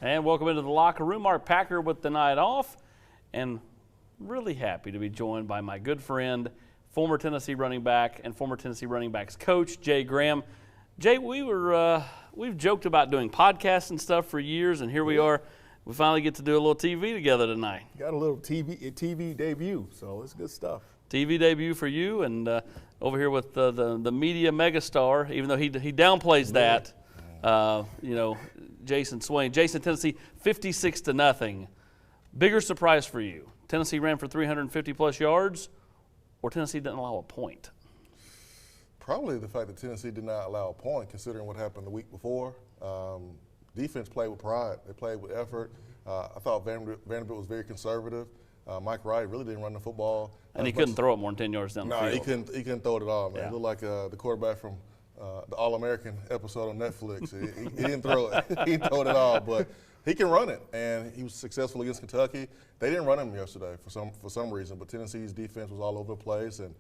And welcome into the locker room. Mark Packer with the night off, and really happy to be joined by my good friend, former Tennessee running back and former Tennessee running backs coach, Jay Graham. Jay, we've joked about doing podcasts and stuff for years, and here we are. We finally get to do a little TV together tonight. Got a little TV debut, so it's good stuff. TV debut for you, and over here with the media megastar, even though he downplays that, Jason Swain. Jason, Tennessee 56-0. Bigger surprise for you: Tennessee ran for 350-plus yards, or Tennessee didn't allow a point? Probably the fact that Tennessee did not allow a point, considering what happened the week before. Defense played with pride. They played with effort. I thought Vanderbilt was very conservative. Mike Wright really didn't run the football. And he couldn't throw it more than 10 yards down the field. No, he couldn't throw it at all, man. Yeah. He looked like the quarterback from the All-American episode on Netflix. He didn't throw it. He didn't throw it at all, but he can run it, and he was successful against Kentucky. They didn't run him yesterday for some reason, but Tennessee's defense was all over the place, and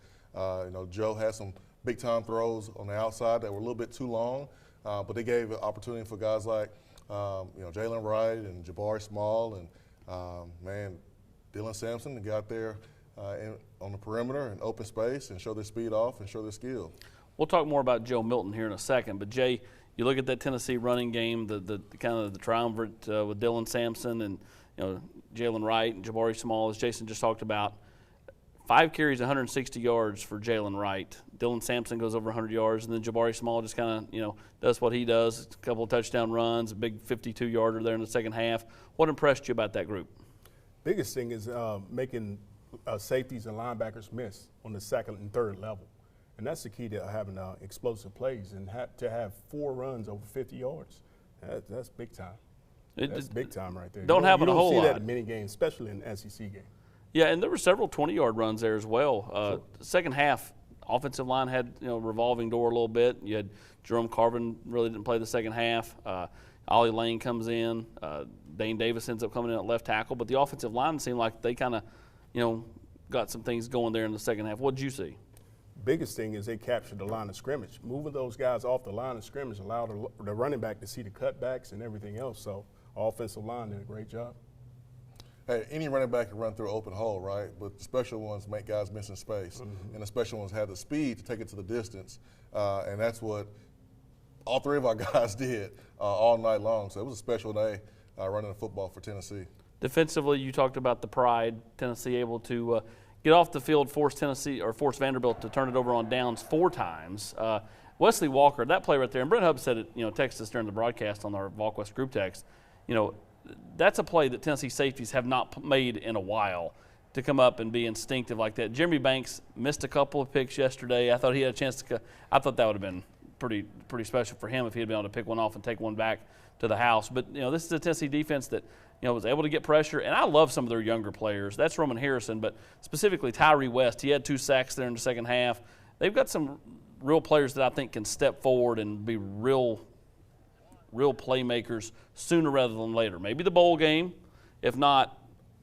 Joe had some big-time throws on the outside that were a little bit too long, but they gave an opportunity for guys like Jaylen Wright and Jabari Small and Dylan Sampson to get out there on the perimeter and open space and show their speed off and show their skill. We'll talk more about Joe Milton here in a second, but Jay, you look at that Tennessee running game, the kind of the triumvirate with Dylan Sampson and Jaylen Wright and Jabari Small, as Jason just talked about. 5 carries, 160 yards for Jaylen Wright. Dylan Sampson goes over 100 yards, and then Jabari Small just kind of does what he does. A couple of touchdown runs, a big 52-yarder there in the second half. What impressed you about that group? Biggest thing is making safeties and linebackers miss on the second and third level. And that's the key to having explosive plays, and to have 4 runs over 50 yards. That's big time. That's big time right there. Don't happen a whole lot. You don't see that in many games, especially in the SEC game. Yeah, and there were several 20-yard runs there as well. Sure. Second half, offensive line had revolving door a little bit. You had Jerome Carvin really didn't play the second half. Ollie Lane comes in. Dane Davis ends up coming in at left tackle. But the offensive line seemed like they kind of, got some things going there in the second half. What did you see? Biggest thing is they captured the line of scrimmage. Moving those guys off the line of scrimmage allowed the running back to see the cutbacks and everything else. So offensive line did a great job. Hey, any running back can run through an open hole, right? But the special ones make guys miss in space. Mm-hmm. And the special ones have the speed to take it to the distance. And that's what all 3 of our guys did all night long. So it was a special day running the football for Tennessee. Defensively, you talked about the pride. Tennessee able to get off the field, force Vanderbilt to turn it over on downs 4 times. Wesley Walker, that play right there, and Brent Hubbs said it, texted us during the broadcast on our VolQuest group text, that's a play that Tennessee safeties have not made in a while, to come up and be instinctive like that. Jeremy Banks missed a couple of picks yesterday. I thought he had a chance to – I thought that would have been pretty special for him if he had been able to pick one off and take one back to the house. But, this is a Tennessee defense that, was able to get pressure. And I love some of their younger players. That's Roman Harrison, but specifically Tyree West. He had 2 sacks there in the second half. They've got some real players that I think can step forward and be real playmakers sooner rather than later. Maybe the bowl game, if not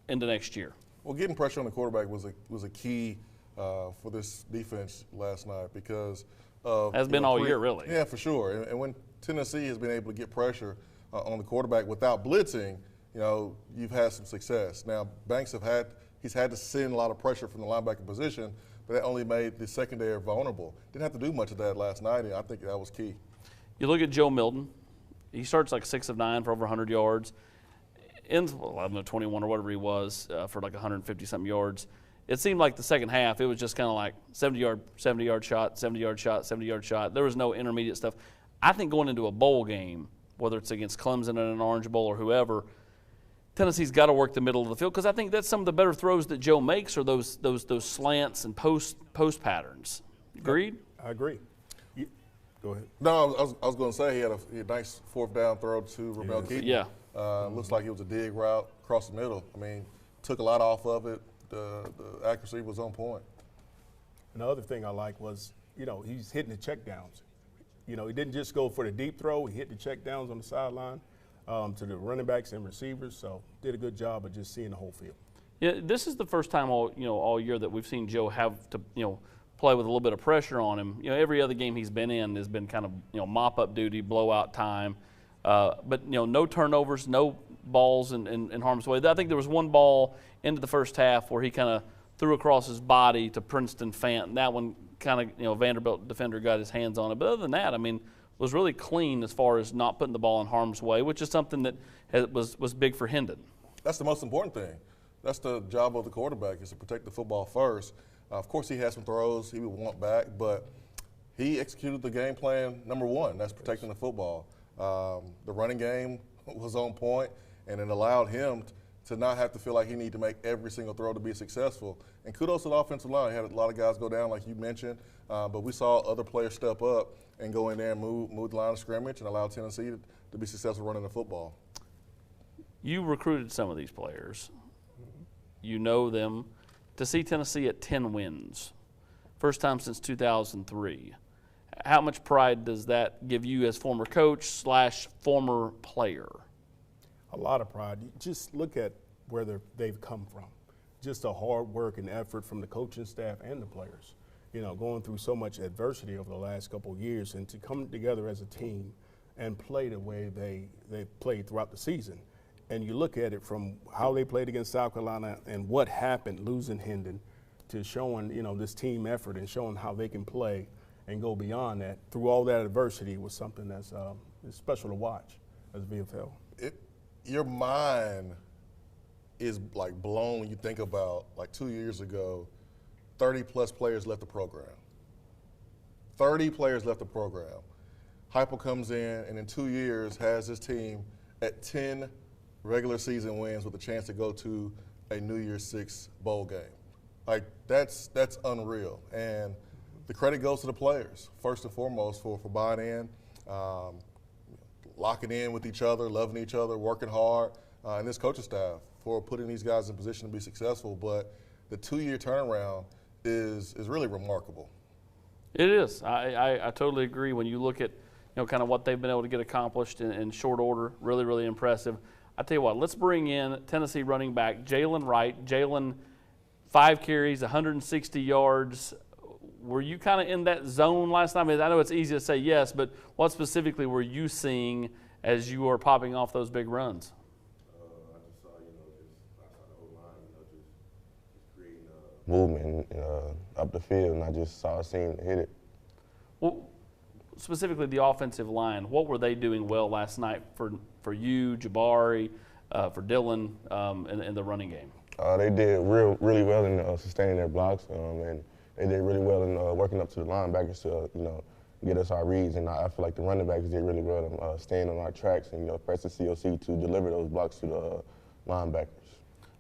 into next year. Well, getting pressure on the quarterback was a key for this defense last night because of has been all year, really. Yeah, for sure. And when Tennessee has been able to get pressure on the quarterback without blitzing, you've had some success. Now Banks he's had to send a lot of pressure from the linebacker position, but that only made the secondary vulnerable. Didn't have to do much of that last night, and I think that was key. You look at Joe Milton. He starts like 6 of 9 for over 100 yards. Ends 11 of 21 or whatever he was for like 150-something yards. It seemed like the second half, it was just kind of like 70-yard shot, 70-yard shot, 70-yard shot. There was no intermediate stuff. I think going into a bowl game, whether it's against Clemson in an Orange Bowl or whoever, Tennessee's got to work the middle of the field because I think that's some of the better throws that Joe makes are those slants and post patterns. Agreed? I agree. Go ahead. No, I was going to say he had a nice 4th down throw to Ramel Keaton. Yeah. Looks like it was a dig route across the middle. I mean, took a lot off of it. The accuracy was on point. And the other thing I like was, he's hitting the check downs. He didn't just go for the deep throw. He hit the check downs on the sideline to the running backs and receivers. So did a good job of just seeing the whole field. Yeah, this is the first time all year that we've seen Joe have to play with a little bit of pressure on him. Every other game he's been in has been kind of mop up duty, blowout time. But no turnovers, no balls in harm's way. I think there was one ball into the first half where he kind of threw across his body to Princeton Fant, and that one kind of Vanderbilt defender got his hands on it. But other than that, I mean, was really clean as far as not putting the ball in harm's way, which is something that was big for Hendon. That's the most important thing. That's the job of the quarterback, is to protect the football first. Of course, he had some throws he would want back, but he executed the game plan number one. That's protecting the football. The running game was on point, and it allowed him to not have to feel like he needed to make every single throw to be successful. And kudos to the offensive line. He had a lot of guys go down, like you mentioned, but we saw other players step up and go in there and move the line of scrimmage and allow Tennessee to be successful running the football. You recruited some of these players. You know them. To see Tennessee at 10 wins, first time since 2003, how much pride does that give you as former coach / former player? A lot of pride. Just look at where they've come from. Just a hard work and effort from the coaching staff and the players. Going through so much adversity over the last couple of years, and to come together as a team and play the way they played throughout the season. And you look at it from how they played against South Carolina and what happened losing Hendon, to showing this team effort and showing how they can play and go beyond that. Through all that adversity was something that's special to watch as VFL. Your mind is like blown when you think about, like, 2 years ago, 30-plus players left the program. 30 players left the program. Heupel comes in and in 2 years has his team at 10 regular season wins with a chance to go to a New Year's Six bowl game. Like, that's unreal. And the credit goes to the players, first and foremost, for buying in, locking in with each other, loving each other, working hard, and this coaching staff for putting these guys in position to be successful. But the 2-year turnaround is really remarkable. It is. I totally agree. When you look at kind of what they've been able to get accomplished in short order, really, really impressive. I tell you what, let's bring in Tennessee running back Jaylen Wright. Jaylen, 5 carries, 160 yards. Were you kind of in that zone last night? I mean, I know it's easy to say yes, but what specifically were you seeing as you were popping off those big runs? I just saw, I saw the whole line, just creating movement up the field, and I just saw a scene hit it. Well, specifically the offensive line, what were they doing well last night for you, Jabari, for Dylan, in the running game? They did really well in sustaining their blocks, and they did really well in working up to the linebackers to get us our reads. And I feel like the running backs did really well in staying on our tracks and pressing COC to deliver those blocks to the linebackers.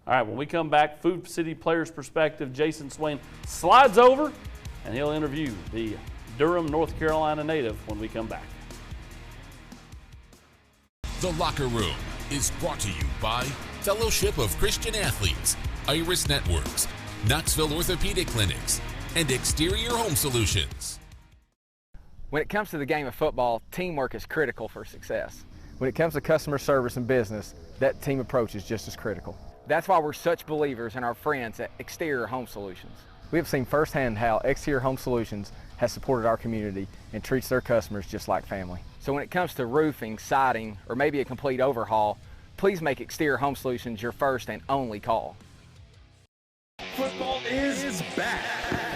All right, when we come back, Food City Players Perspective, Jason Swain slides over, and he'll interview the Durham, North Carolina native when we come back. The Locker Room is brought to you by Fellowship of Christian Athletes, Iris Networks, Knoxville Orthopedic Clinics, and Exterior Home Solutions. When it comes to the game of football, teamwork is critical for success. When it comes to customer service and business, that team approach is just as critical. That's why we're such believers in our friends at Exterior Home Solutions. We have seen firsthand how Exterior Home Solutions has supported our community and treats their customers just like family. So when it comes to roofing, siding, or maybe a complete overhaul, please make Exterior Home Solutions your first and only call. Football is back,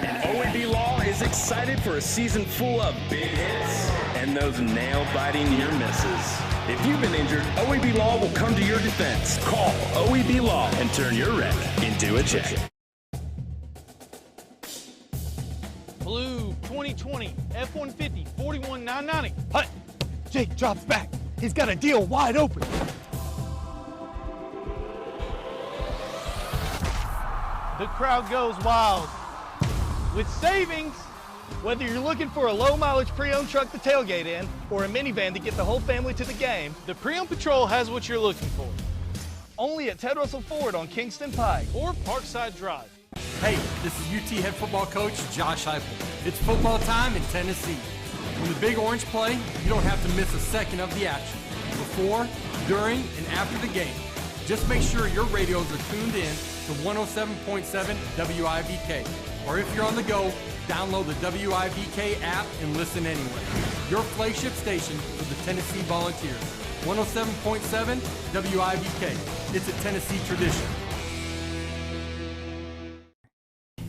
and OAB Law is excited for a season full of big hits and those nail-biting near misses. If you've been injured, OAB Law will come to your defense. Call OAB Law and turn your wreck into a check. Blue 2020 F-150 41,990. Hut! Jake drops back. He's got a deal wide open. The crowd goes wild. With savings, whether you're looking for a low-mileage pre-owned truck to tailgate in or a minivan to get the whole family to the game, the Pre-Owned Patrol has what you're looking for. Only at Ted Russell Ford on Kingston Pike or Parkside Drive. Hey, this is UT head football coach Josh Heupel. It's football time in Tennessee. When the Big Orange play, you don't have to miss a second of the action. Before, during, and after the game, just make sure your radios are tuned in to 107.7 WIVK. Or if you're on the go, download the WIVK app and listen anywhere. Your flagship station for the Tennessee Volunteers. 107.7 WIBK. It's a Tennessee tradition.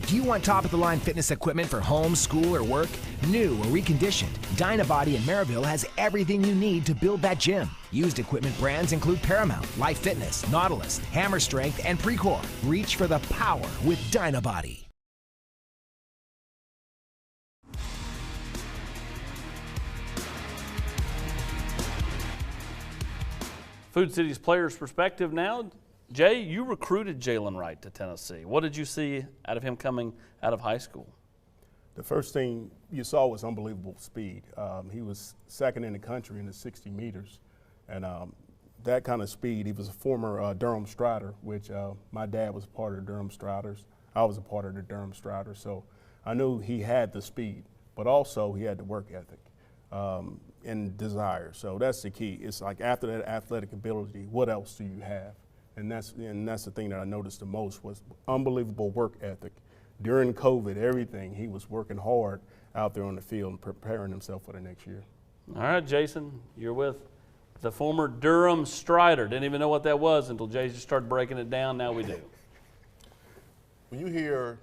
Do you want top-of-the-line fitness equipment for home, school, or work? New or reconditioned, Dynabody in Maryville has everything you need to build that gym. Used equipment brands include Paramount, Life Fitness, Nautilus, Hammer Strength, and Precor. Reach for the power with Dynabody. Food City's players' perspective now. Jay, you recruited Jaylen Wright to Tennessee. What did you see out of him coming out of high school? The first thing you saw was unbelievable speed. He was second in the country in the 60 meters. And that kind of speed, he was a former Durham Strider, which my dad was a part of the Durham Striders. I was a part of the Durham Striders. So I knew he had the speed, but also he had the work ethic and desire. So that's the key. It's like after that athletic ability, what else do you have? And that's the thing that I noticed the most was unbelievable work ethic. During COVID, everything, he was working hard out there on the field and preparing himself for the next year. All right, Jason, you're with the former Durham Strider. Didn't even know what that was until Jay just started breaking it down. Now we do. When you hear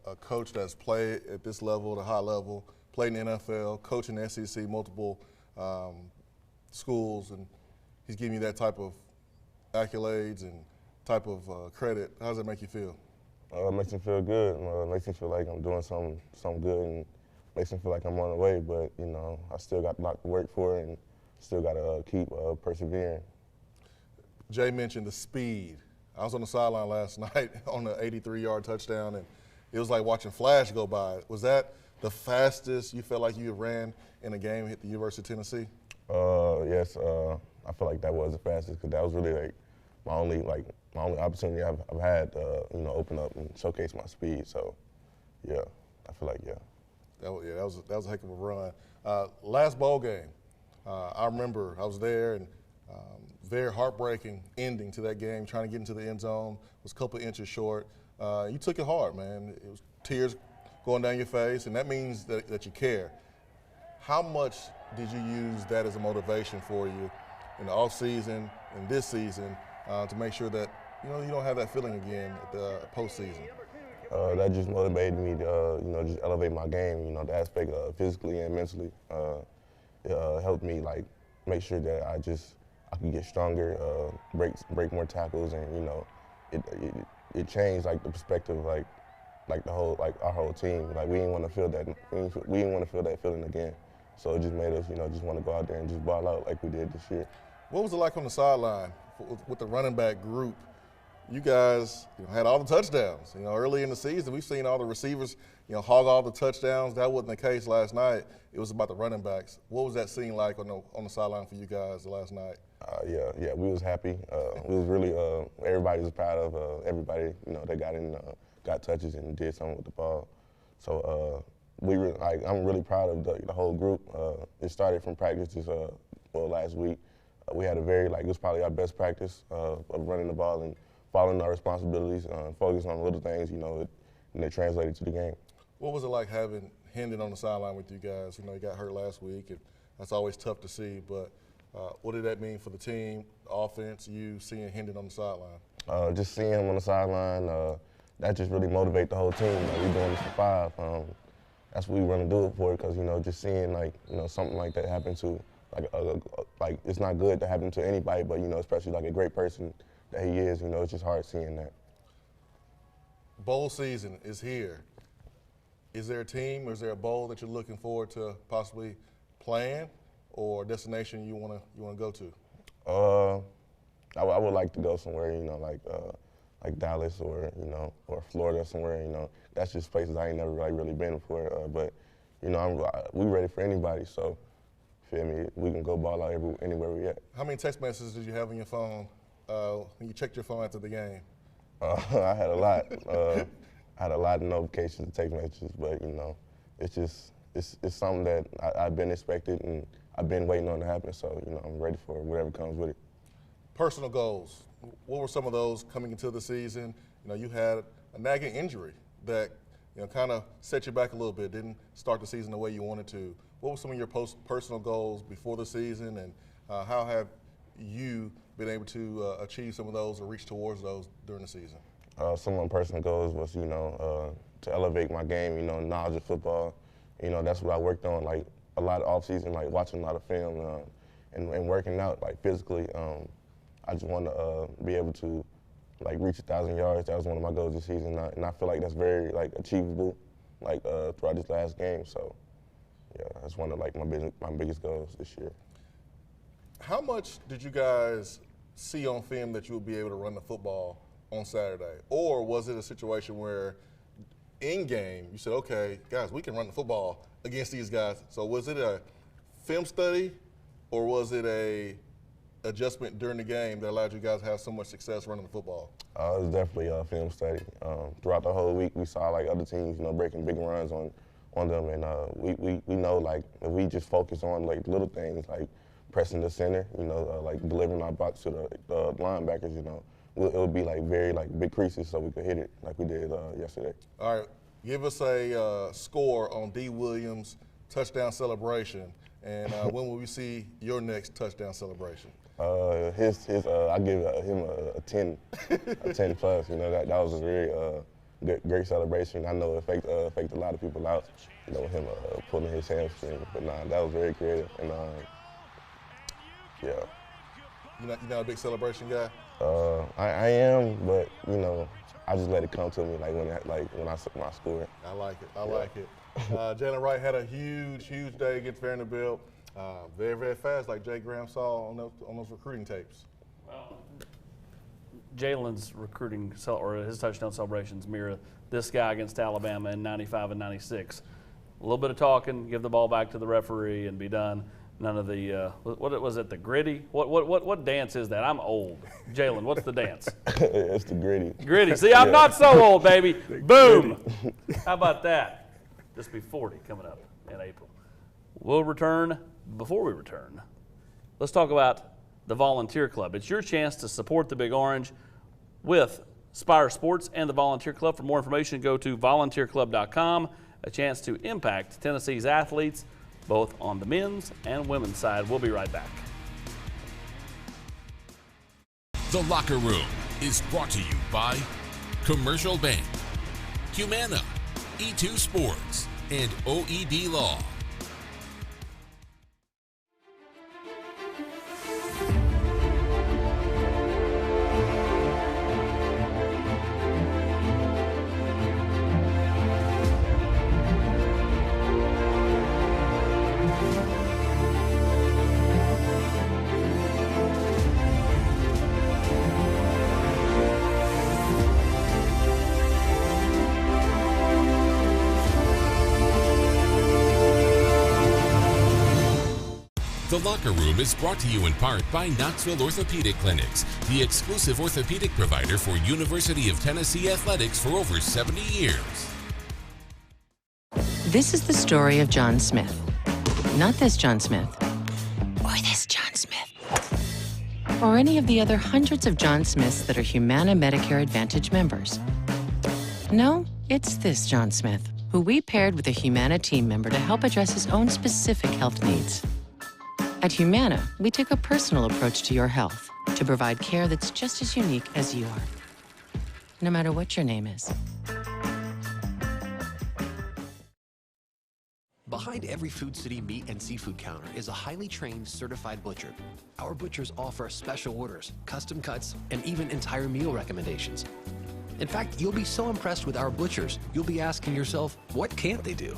a coach that's played at this level, the high level, played in the NFL, coaching the SEC, multiple schools, and he's giving you that type of accolades and type of credit, how does that make you feel? It makes me feel good. It makes me feel like I'm doing something good, and makes me feel like I'm on the way. But you know, I still got a lot to work for, and still got to keep persevering. Jay mentioned the speed. I was on the sideline last night on the 83-yard touchdown, and it was like watching Flash go by. Was that the fastest you felt like you ran in a game at the University of Tennessee? Yes. I feel like that was the fastest because that was really like my only opportunity I've had, open up and showcase my speed. So, yeah, I feel like, yeah. That was a heck of a run. Last bowl game, I remember I was there, and very heartbreaking ending to that game, trying to get into the end zone, was a couple of inches short. You took it hard, man. It was tears going down your face, and that means that you care. How much did you use that as a motivation for you in the off season and this season to make sure that you don't have that feeling again at the postseason? That just motivated me to just elevate my game. The aspect physically and mentally. It helped me like make sure that I could get stronger, break more tackles, and it changed like the perspective like our whole team. Like we didn't want to feel that we didn't want to feel that feeling again. So it just made us just want to go out there and just ball out like we did this year. What was it like on the sideline with the running back group? You guys had all the touchdowns. Early in the season, we've seen all the receivers hog all the touchdowns. That wasn't the case last night. It was about the running backs. What was that scene like on the sideline for you guys last night? Yeah, we was happy. We was really everybody was proud of everybody that got touches and did something with the ball. So I'm really proud of the whole group. It started from practice last week. We had it was probably our best practice of running the ball and following our responsibilities, focusing on little things, and they translated to the game. What was it like having Hendon on the sideline with you guys? He got hurt last week, and that's always tough to see, but what did that mean for the team, the offense, you seeing Hendon on the sideline? Just seeing him on the sideline, that just really motivates the whole team. We're doing this for 5. That's what we want to do it for, because just seeing something like that happen to it's not good to happen to anybody, but especially like a great person that he is. It's just hard seeing that. Bowl season is here. Is there a team or is there a bowl that you're looking forward to possibly playing, or a destination you want to go to? I would like to go somewhere, like Dallas or Florida somewhere. That's just places I ain't never really been before. But we ready for anybody. So, feel me? We can go ball out anywhere we at. How many text messages did you have on your phone when you checked your phone after the game? I had a lot. I had a lot of notifications and text messages, but it's something that I've been expected and I've been waiting on to happen. So I'm ready for whatever comes with it. Personal goals. What were some of those coming into the season? You had a nagging injury that kind of set you back a little bit. Didn't start the season the way you wanted to. What were some of your personal goals before the season, and how have you been able to achieve some of those or reach towards those during the season? Some of my personal goals was, to elevate my game, knowledge of football. That's what I worked on, like, a lot of off-season, like, watching a lot of film and working out, like, physically. I just want to be able to, like, reach 1,000 yards. That was one of my goals this season, and I feel like that's very, like, achievable, like, throughout this last game. So, yeah, that's one of, like, my biggest goals this year. How much did you guys see on film that you would be able to run the football on Saturday? Or was it a situation where in game you said, okay, guys, we can run the football against these guys? So was it a film study or was it a adjustment during the game that allowed you guys to have so much success running the football? It was definitely a film study. Throughout the whole week, we saw like other teams, breaking big runs on them, and we know like if we just focus on like little things like pressing the center, like delivering our box to the linebackers, it would be like very like big creases so we could hit it like we did yesterday. All right, give us a score on D. Williams' touchdown celebration, and when will we see your next touchdown celebration? I give him a 10, a 10 plus. That was a very great celebration. I know it affected a lot of people out. Him pulling his hamstring, but that was very creative. And yeah. You're not a big celebration guy? I am, but I just let it come to me when I score. I like it. I like it. Jaylen Wright had a huge day against Vanderbilt. Very, very fast, like Jay Graham saw on those recruiting tapes. Well, Jaylen's recruiting or his touchdown celebrations mirror this guy against Alabama in 95 and 96. A little bit of talking, give the ball back to the referee, and be done. None of the what was it? The gritty? What dance is that? I'm old. Jaylen, what's the dance? It's the gritty. Gritty. See, I'm not so old, baby. Boom. How about that? This will be 40 coming up in April. We'll return. Before we return, let's talk about the Volunteer Club. It's your chance to support the Big Orange with Spire Sports and the Volunteer Club. For more information, go to volunteerclub.com. A chance to impact Tennessee's athletes, both on the men's and women's side. We'll be right back. The Locker Room is brought to you by Commercial Bank, Humana, E2 Sports, and OEB Law. The Locker Room is brought to you in part by Knoxville Orthopedic Clinics, the exclusive orthopedic provider for University of Tennessee athletics for over 70 years. This is the story of John Smith. Not this John Smith, or this John Smith, or any of the other hundreds of John Smiths that are Humana Medicare Advantage members. No, it's this John Smith, who we paired with a Humana team member to help address his own specific health needs. At Humana, we take a personal approach to your health to provide care that's just as unique as you are, no matter what your name is. Behind every Food City meat and seafood counter is a highly trained, certified butcher. Our butchers offer special orders, custom cuts, and even entire meal recommendations. In fact, you'll be so impressed with our butchers, you'll be asking yourself, what can't they do?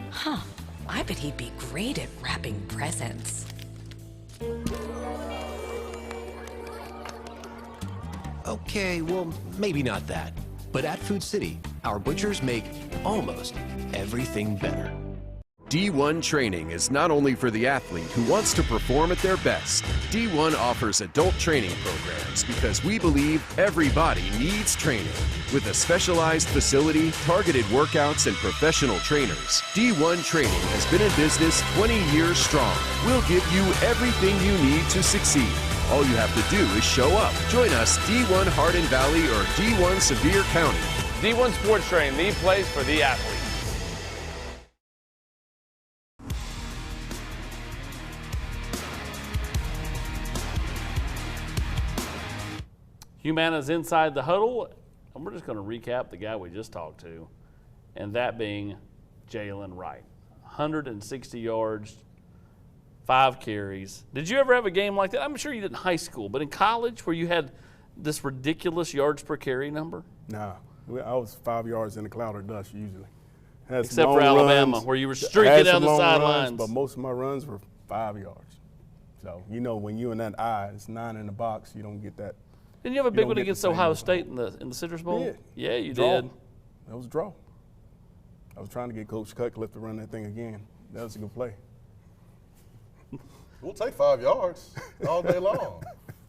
Huh, I bet he'd be great at wrapping presents. Okay, well, maybe not that. But at Food City, our butchers make almost everything better. D1 training is not only for the athlete who wants to perform at their best. D1 offers adult training programs because we believe everybody needs training. With a specialized facility, targeted workouts, and professional trainers, D1 training has been in business 20 years strong. We'll give you everything you need to succeed. All you have to do is show up. Join us, D1 Hardin Valley or D1 Sevier County. D1 Sports Training, the place for the athlete. Humana's inside the huddle, and we're just going to recap the guy we just talked to, and that being Jaylen Wright. 160 yards, 5 carries. Did you ever have a game like that? I'm sure you did in high school, but in college where you had this ridiculous yards per carry number? Nah, I was 5 yards in the cloud of dust usually. Except for Alabama, where you were streaking down the sidelines. But most of my runs were 5 yards. So, when you're in that eye, it's 9 in the box, you don't get that. Didn't you have a big one against Ohio State in the Citrus Bowl? Yeah, you did. That was a draw. I was trying to get Coach Cutcliffe to run that thing again. That was a good play. We'll take 5 yards all day long.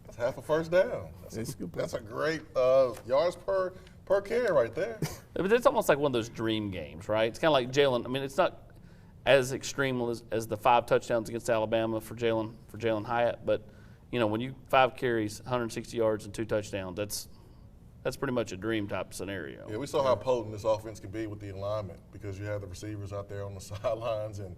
That's half a first down. That's a great yards per carry right there. But it's almost like one of those dream games, right? It's kind of like Jaylen. I mean, it's not as extreme as the 5 touchdowns against Alabama for Jaylen Hyatt, but when you 5 carries, 160 yards, and 2 touchdowns, that's pretty much a dream type scenario. Yeah, we saw how potent this offense can be with the alignment because you have the receivers out there on the sidelines, and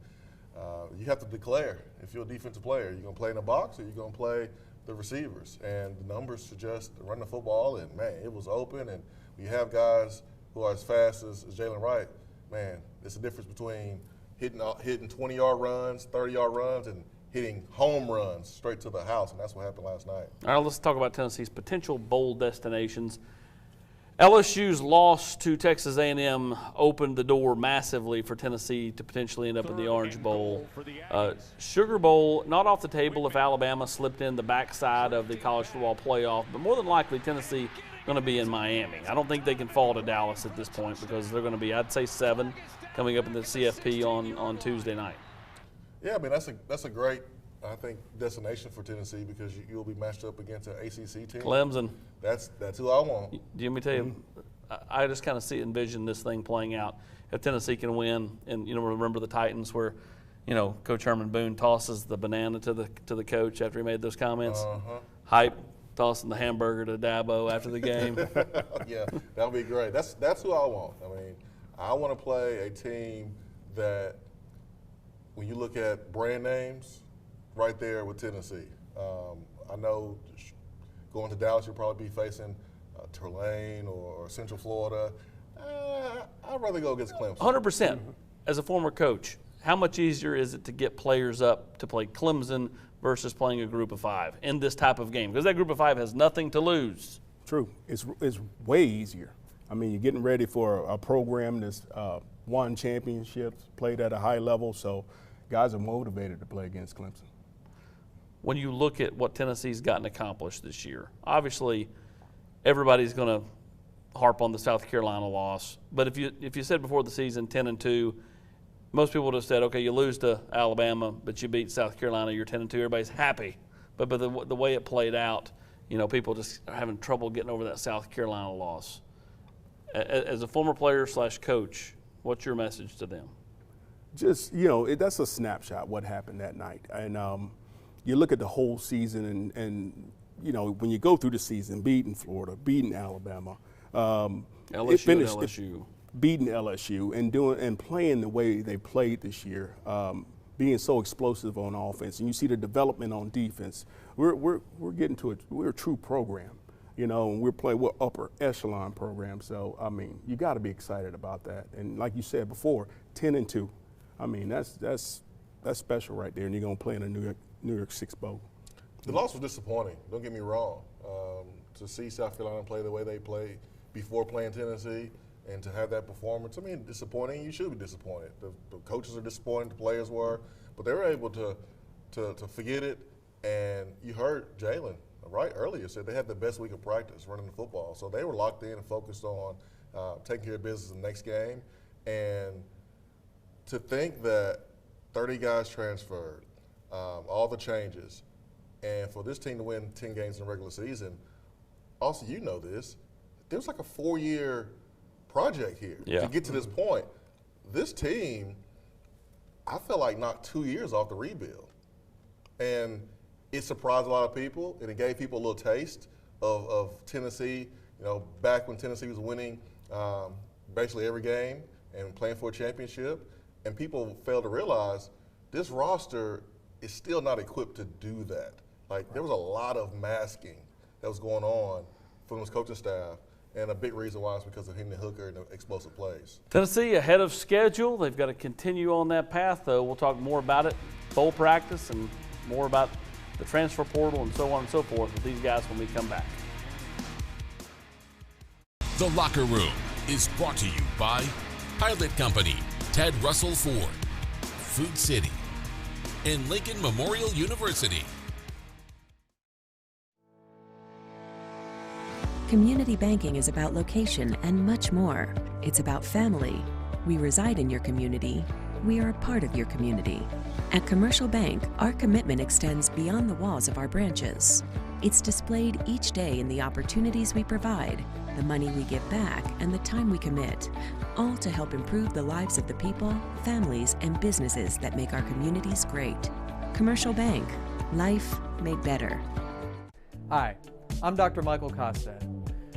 you have to declare if you're a defensive player. You're going to play in the box or you're going to play the receivers. And the numbers suggest run the football, and, man, it was open. And you have guys who are as fast as Jaylen Wright. Man, it's the difference between hitting 20-yard runs, 30-yard runs, and hitting home runs straight to the house, and that's what happened last night. All right, let's talk about Tennessee's potential bowl destinations. LSU's loss to Texas A&M opened the door massively for Tennessee to potentially end up in the Orange Bowl. Sugar Bowl, not off the table if Alabama slipped in the backside of the college football playoff, but more than likely Tennessee going to be in Miami. I don't think they can fall to Dallas at this point because they're going to be, I'd say, 7 coming up in the CFP on Tuesday night. Yeah, I mean, that's a great, I think, destination for Tennessee because you'll be matched up against an ACC team. Clemson. That's who I want. Do you want me to tell you, I just kind of envision this thing playing out. If Tennessee can win, and remember the Titans where, Coach Herman Boone tosses the banana to the coach after he made those comments. Hype tossing the hamburger to Dabo after the game. Yeah, that would be great. That's who I want. I mean, I want to play a team that, when you look at brand names, right there with Tennessee. I know going to Dallas, you'll probably be facing Tulane or Central Florida. I'd rather go against Clemson. 100%. As a former coach, how much easier is it to get players up to play Clemson versus playing a group of 5 in this type of game? Because that group of 5 has nothing to lose. True. It's way easier. I mean, you're getting ready for a program that's won championships, played at a high level, so guys are motivated to play against Clemson. When you look at what Tennessee's gotten accomplished this year, obviously everybody's going to harp on the South Carolina loss. But if you said before the season 10-2, most people would have said, okay, you lose to Alabama, but you beat South Carolina, you're 10-2, everybody's happy. But the way it played out, people just are having trouble getting over that South Carolina loss. As a former player / coach, what's your message to them? Just, that's a snapshot what happened that night. And you look at the whole season and when you go through the season, beating Florida, beating Alabama, LSU. Beating LSU and playing the way they played this year, being so explosive on offense, and you see the development on defense. We're getting to we're a true program, and we're upper echelon program. So I mean, you got to be excited about that. And like you said before, 10-2. I mean, that's special right there, and you're gonna play in a New York Six Bowl. The loss was disappointing. Don't get me wrong. To see South Carolina play the way they played before playing Tennessee, and to have that performance, I mean, disappointing. You should be disappointed. The coaches are disappointed. The players were, but they were able to forget it. And you heard Jaylen Wright earlier said they had the best week of practice running the football, so they were locked in and focused on taking care of business in the next game. And to think that 30 guys transferred, all the changes, and for this team to win 10 games in the regular season, also you know this, there was like a 4-year project here to get to this point. This team, I felt like knocked 2 years off the rebuild. And it surprised a lot of people, and it gave people a little taste of Tennessee, back when Tennessee was winning basically every game and playing for a championship. And people failed to realize this roster is still not equipped to do that. Like, there was a lot of masking that was going on from his coaching staff. And a big reason why is because of Henry Hooker and the explosive plays. Tennessee ahead of schedule. They've got to continue on that path, though. We'll talk more about it, bowl practice, and more about the transfer portal and so on and so forth with these guys when we come back. The Locker Room is brought to you by Pilot Company, Ted Russell Ford, Food City, and Lincoln Memorial University. Community banking is about location and much more. It's about family. We reside in your community. We are a part of your community. At Commercial Bank, our commitment extends beyond the walls of our branches. It's displayed each day in the opportunities we provide, the money we give back, and the time we commit, all to help improve the lives of the people, families, and businesses that make our communities great. Commercial Bank, life made better. Hi, I'm Dr. Michael Costad.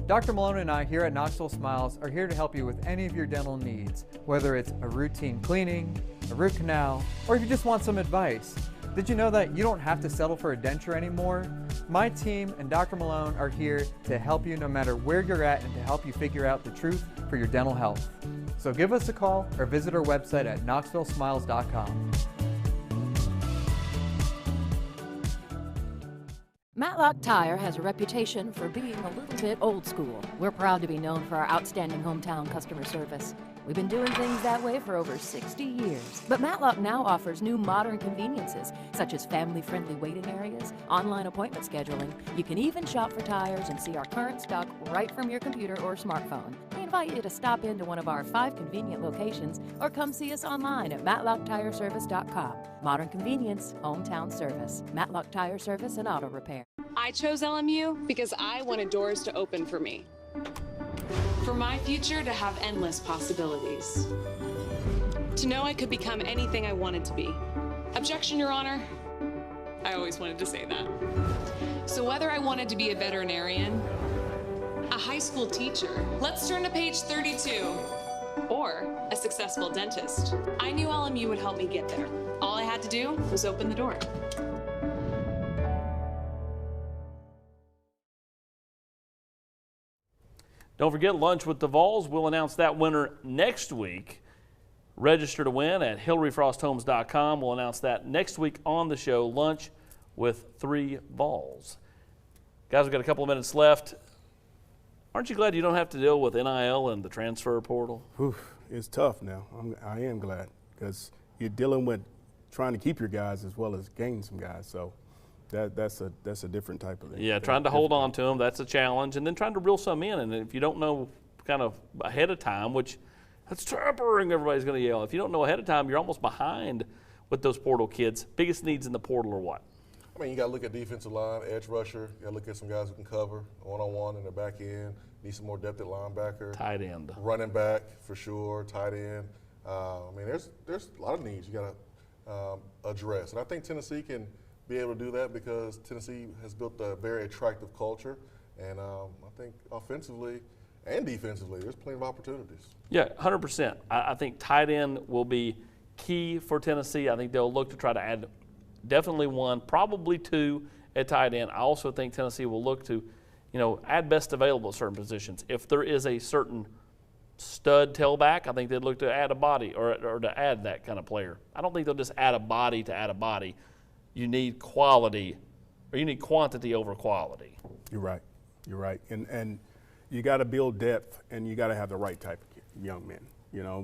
Dr. Malone and I here at Knoxville Smiles are here to help you with any of your dental needs, whether it's a routine cleaning, a root canal, or if you just want some advice. Did you know that you don't have to settle for a denture anymore? My team and Dr. Malone are here to help you no matter where you're at and to help you figure out the truth for your dental health. So give us a call or visit our website at knoxvillesmiles.com. Matlock Tire has a reputation for being a little bit old school. We're proud to be known for our outstanding hometown customer service. We've been doing things that way for over 60 years. But Matlock now offers new modern conveniences, such as family-friendly waiting areas, online appointment scheduling. You can even shop for tires and see our current stock right from your computer or smartphone. We invite you to stop into one of our 5 convenient locations or come see us online at matlocktireservice.com. Modern convenience, hometown service. Matlock Tire Service and Auto Repair. I chose LMU because I wanted doors to open for me. For my future to have endless possibilities. To know I could become anything I wanted to be. Objection, Your Honor. I always wanted to say that. So whether I wanted to be a veterinarian, a high school teacher, let's turn to page 32, or a successful dentist, I knew LMU would help me get there. All I had to do was open the door. Don't forget lunch with the Vols. We'll announce that winner next week. Register to win at HillaryFrostHomes.com. We'll announce that next week on the show, lunch with 3 Vols. Guys, we've got a couple of minutes left. Aren't you glad you don't have to deal with NIL and the transfer portal? Whew, it's tough now. I am glad because you're dealing with trying to keep your guys as well as gain some guys. So that's a different type of thing. Yeah, trying to hold on to them, that's a challenge. And then trying to reel some in. And if you don't know kind of ahead of time, which that's tampering, everybody's going to yell. If you don't know ahead of time, you're almost behind with those portal kids. Biggest needs in the portal are what? I mean, you got to look at defensive line, edge rusher. You got to look at some guys who can cover one-on-one in the back end. Need some more depth at linebacker. Tight end. Running back, for sure, tight end. I mean, there's a lot of needs you got to address. And I think Tennessee can be able to do that because Tennessee has built a very attractive culture. And I think offensively and defensively, there's plenty of opportunities. Yeah, 100%. I think tight end will be key for Tennessee. I think they'll look to try to add definitely 1, probably 2 at tight end. I also think Tennessee will look to, add best available at certain positions. If there is a certain stud tailback, I think they'd look to add a body or to add that kind of player. I don't think they'll just add a body to add a body. You need quality, or you need quantity over quality. You're right. You're right. And you got to build depth, and you got to have the right type of young men,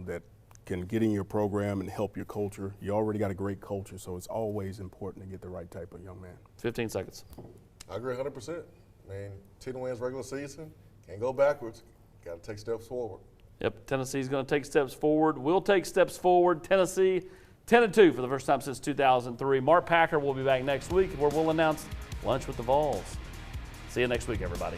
that can get in your program and help your culture. You already got a great culture, so it's always important to get the right type of young man. 15 seconds. I agree 100%. I mean, 10 wins regular season, can't go backwards. Got to take steps forward. Yep, Tennessee's going to take steps forward. We'll take steps forward. Tennessee 10-2 for the first time since 2003. Mark Packer will be back next week where we'll announce lunch with the Vols. See you next week, everybody.